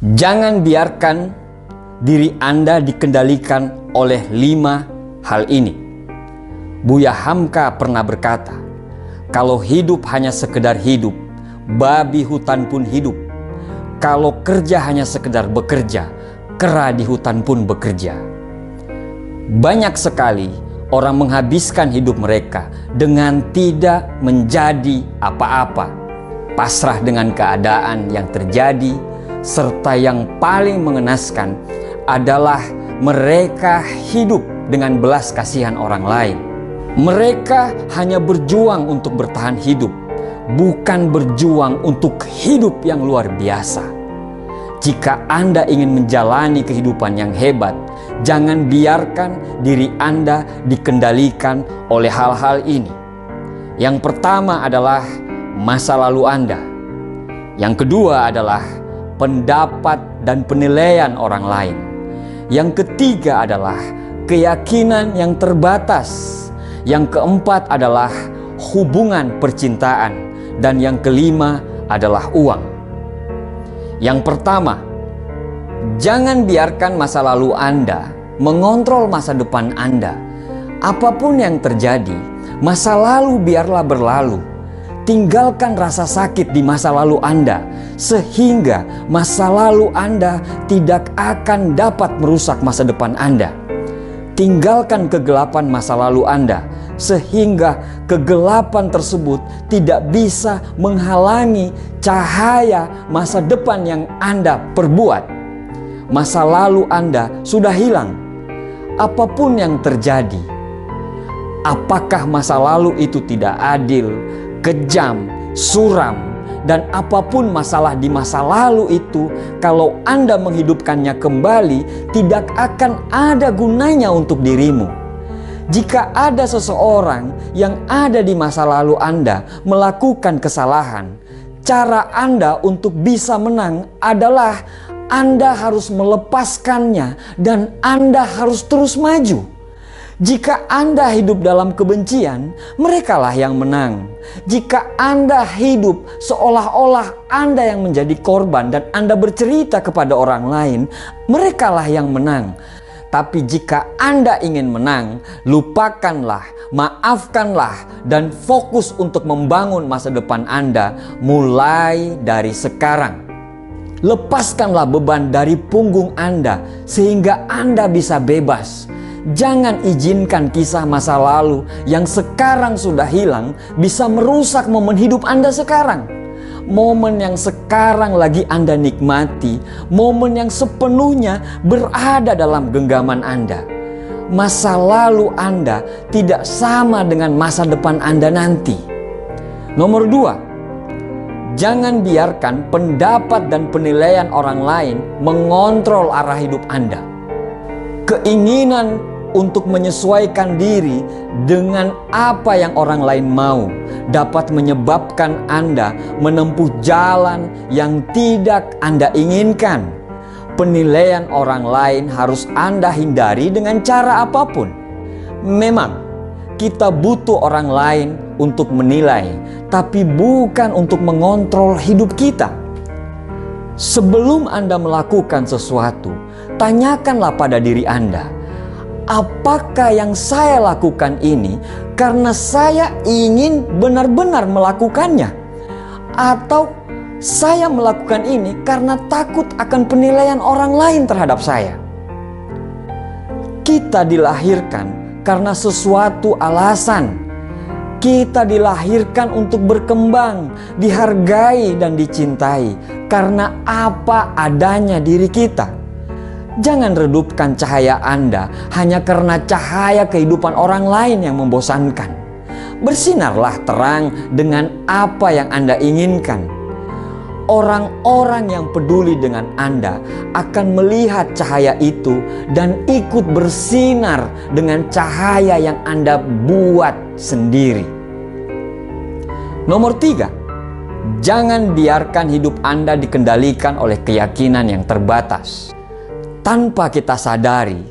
Jangan biarkan diri Anda dikendalikan oleh 5 hal ini. Buya Hamka pernah berkata, kalau hidup hanya sekedar hidup, babi hutan pun hidup. Kalau kerja hanya sekedar bekerja, kera di hutan pun bekerja. Banyak sekali orang menghabiskan hidup mereka dengan tidak menjadi apa-apa, pasrah dengan keadaan yang terjadi, serta yang paling mengenaskan adalah mereka hidup dengan belas kasihan orang lain. Mereka hanya berjuang untuk bertahan hidup, bukan berjuang untuk hidup yang luar biasa. Jika Anda ingin menjalani kehidupan yang hebat, jangan biarkan diri Anda dikendalikan oleh hal-hal ini. Yang pertama adalah masa lalu Anda. Yang kedua adalah pendapat dan penilaian orang lain. Yang ketiga adalah keyakinan yang terbatas. Yang keempat adalah hubungan percintaan. Dan yang kelima adalah uang. Yang pertama, jangan biarkan masa lalu Anda mengontrol masa depan Anda. Apapun yang terjadi, masa lalu biarlah berlalu. Tinggalkan rasa sakit di masa lalu Anda, sehingga masa lalu Anda tidak akan dapat merusak masa depan Anda. Tinggalkan kegelapan masa lalu Anda, sehingga kegelapan tersebut tidak bisa menghalangi cahaya masa depan yang Anda perbuat. Masa lalu Anda sudah hilang. Apapun yang terjadi, apakah masa lalu itu tidak adil, kejam, suram, dan apapun masalah di masa lalu itu, kalau Anda menghidupkannya kembali, tidak akan ada gunanya untuk dirimu. Jika ada seseorang yang ada di masa lalu Anda melakukan kesalahan, cara Anda untuk bisa menang adalah Anda harus melepaskannya dan Anda harus terus maju. Jika Anda hidup dalam kebencian, merekalah yang menang. Jika Anda hidup seolah-olah Anda yang menjadi korban dan Anda bercerita kepada orang lain, merekalah yang menang. Tapi jika Anda ingin menang, lupakanlah, maafkanlah, dan fokus untuk membangun masa depan Anda mulai dari sekarang. Lepaskanlah beban dari punggung Anda sehingga Anda bisa bebas. Jangan izinkan kisah masa lalu yang sekarang sudah hilang bisa merusak momen hidup Anda sekarang. Momen yang sekarang lagi Anda nikmati, momen yang sepenuhnya berada dalam genggaman Anda. Masa lalu Anda tidak sama dengan masa depan Anda nanti. Nomor 2, jangan biarkan pendapat dan penilaian orang lain mengontrol arah hidup Anda. Keinginan untuk menyesuaikan diri dengan apa yang orang lain mau dapat menyebabkan Anda menempuh jalan yang tidak Anda inginkan. Penilaian orang lain harus Anda hindari dengan cara apapun. Memang kita butuh orang lain untuk menilai, tapi bukan untuk mengontrol hidup kita. Sebelum Anda melakukan sesuatu, tanyakanlah pada diri Anda, apakah yang saya lakukan ini karena saya ingin benar-benar melakukannya? Atau saya melakukan ini karena takut akan penilaian orang lain terhadap saya? Kita dilahirkan karena sesuatu alasan. Kita dilahirkan untuk berkembang, dihargai dan dicintai karena apa adanya diri kita. Jangan redupkan cahaya Anda hanya karena cahaya kehidupan orang lain yang membosankan. Bersinarlah terang dengan apa yang Anda inginkan. Orang-orang yang peduli dengan Anda akan melihat cahaya itu dan ikut bersinar dengan cahaya yang Anda buat sendiri. Nomor 3, jangan biarkan hidup Anda dikendalikan oleh keyakinan yang terbatas. Tanpa kita sadari,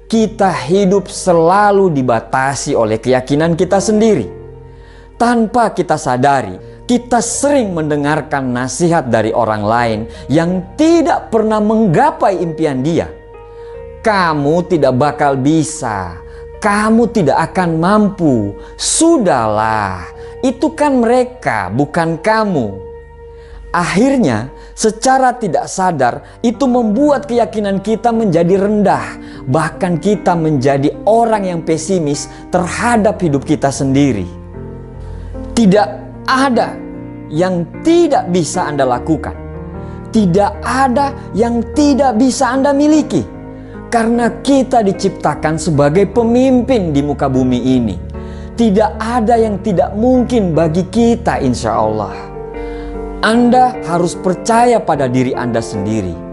kita hidup selalu dibatasi oleh keyakinan kita sendiri. Tanpa kita sadari, Kita sering mendengarkan nasihat dari orang lain yang tidak pernah menggapai impian dia. Kamu tidak bakal bisa, kamu tidak akan mampu. Sudahlah, itu kan mereka, bukan kamu. Akhirnya, secara tidak sadar, itu membuat keyakinan kita menjadi rendah. Bahkan kita menjadi orang yang pesimis terhadap hidup kita sendiri. Tidak ada yang tidak bisa Anda lakukan. Tidak ada yang tidak bisa Anda miliki. Karena kita diciptakan sebagai pemimpin di muka bumi ini. Tidak ada yang tidak mungkin bagi kita, insya Allah. Anda harus percaya pada diri Anda sendiri.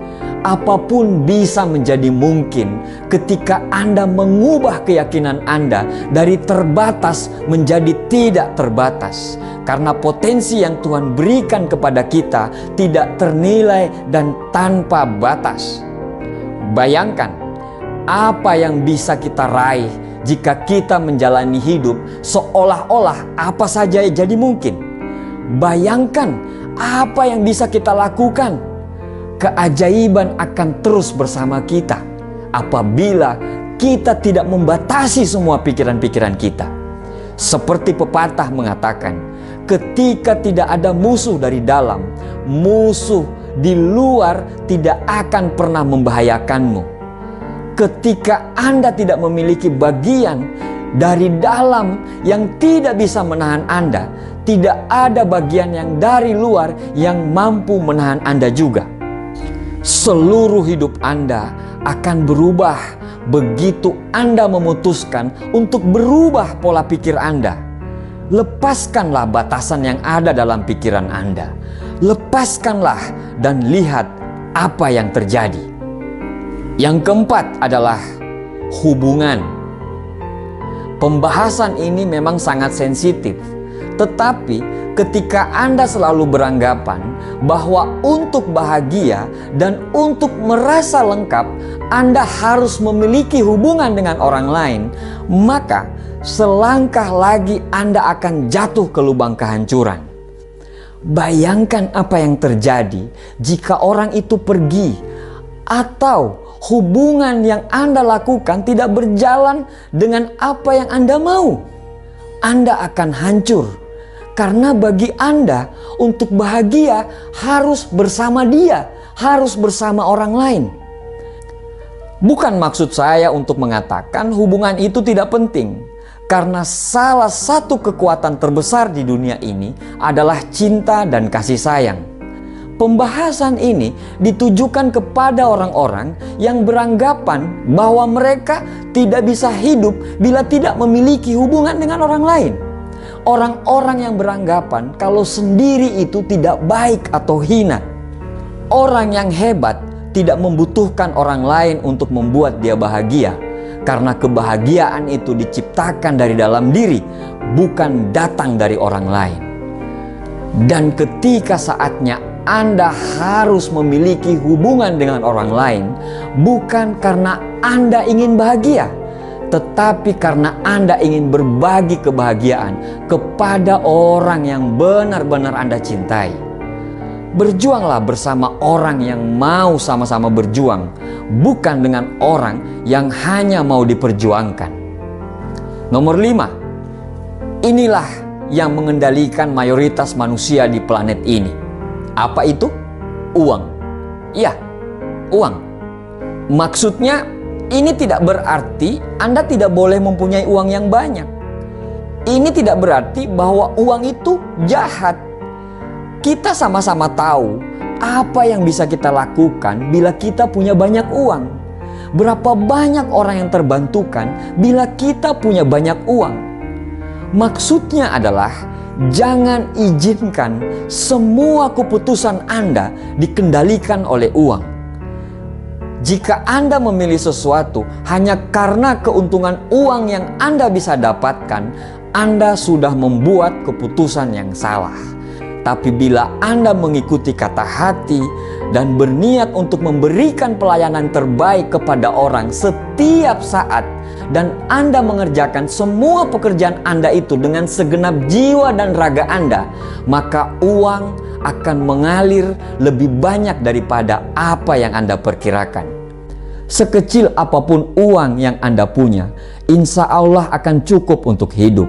Apapun bisa menjadi mungkin ketika Anda mengubah keyakinan Anda dari terbatas menjadi tidak terbatas. Karena potensi yang Tuhan berikan kepada kita tidak ternilai dan tanpa batas. Bayangkan apa yang bisa kita raih jika kita menjalani hidup seolah-olah apa saja jadi mungkin. Bayangkan apa yang bisa kita lakukan. Keajaiban akan terus bersama kita apabila kita tidak membatasi semua pikiran-pikiran kita. Seperti pepatah mengatakan, ketika tidak ada musuh dari dalam, musuh di luar tidak akan pernah membahayakanmu. Ketika Anda tidak memiliki bagian dari dalam yang tidak bisa menahan Anda, tidak ada bagian yang dari luar yang mampu menahan Anda juga. Seluruh hidup Anda akan berubah begitu Anda memutuskan untuk berubah pola pikir Anda. Lepaskanlah batasan yang ada dalam pikiran Anda. Lepaskanlah dan lihat apa yang terjadi. Yang keempat adalah hubungan. Pembahasan ini memang sangat sensitif. Tetapi ketika Anda selalu beranggapan bahwa untuk bahagia dan untuk merasa lengkap Anda harus memiliki hubungan dengan orang lain, maka selangkah lagi Anda akan jatuh ke lubang kehancuran. Bayangkan apa yang terjadi jika orang itu pergi atau hubungan yang Anda lakukan tidak berjalan dengan apa yang Anda mau. Anda akan hancur. Karena bagi Anda untuk bahagia harus bersama dia, harus bersama orang lain. Bukan maksud saya untuk mengatakan hubungan itu tidak penting. Karena salah satu kekuatan terbesar di dunia ini adalah cinta dan kasih sayang. Pembahasan ini ditujukan kepada orang-orang yang beranggapan bahwa mereka tidak bisa hidup bila tidak memiliki hubungan dengan orang lain. Orang-orang yang beranggapan kalau sendiri itu tidak baik atau hina. Orang yang hebat tidak membutuhkan orang lain untuk membuat dia bahagia. Karena kebahagiaan itu diciptakan dari dalam diri, bukan datang dari orang lain. Dan ketika saatnya Anda harus memiliki hubungan dengan orang lain, bukan karena Anda ingin bahagia, tetapi karena Anda ingin berbagi kebahagiaan kepada orang yang benar-benar Anda cintai. Berjuanglah bersama orang yang mau sama-sama berjuang, bukan dengan orang yang hanya mau diperjuangkan. Nomor 5, inilah yang mengendalikan mayoritas manusia di planet ini. Apa itu? Uang. Ya, uang. Maksudnya ini tidak berarti Anda tidak boleh mempunyai uang yang banyak. Ini tidak berarti bahwa uang itu jahat. Kita sama-sama tahu apa yang bisa kita lakukan bila kita punya banyak uang. Berapa banyak orang yang terbantukan bila kita punya banyak uang. Maksudnya adalah jangan izinkan semua keputusan Anda dikendalikan oleh uang. Jika Anda memilih sesuatu hanya karena keuntungan uang yang Anda bisa dapatkan, Anda sudah membuat keputusan yang salah. Tapi bila Anda mengikuti kata hati dan berniat untuk memberikan pelayanan terbaik kepada orang setiap saat, dan Anda mengerjakan semua pekerjaan Anda itu dengan segenap jiwa dan raga Anda, maka uang akan mengalir lebih banyak daripada apa yang Anda perkirakan. Sekecil apapun uang yang Anda punya, insya Allah akan cukup untuk hidup.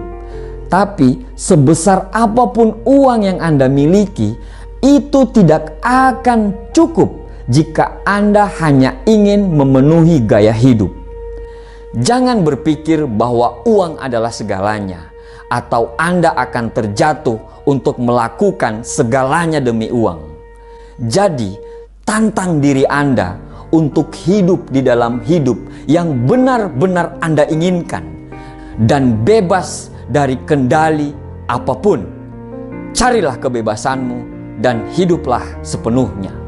Tapi sebesar apapun uang yang Anda miliki, itu tidak akan cukup jika Anda hanya ingin memenuhi gaya hidup. Jangan berpikir bahwa uang adalah segalanya, atau Anda akan terjatuh untuk melakukan segalanya demi uang. Jadi, tantang diri Anda untuk hidup di dalam hidup yang benar-benar Anda inginkan, dan bebas dari kendali apapun. Carilah kebebasanmu dan hiduplah sepenuhnya.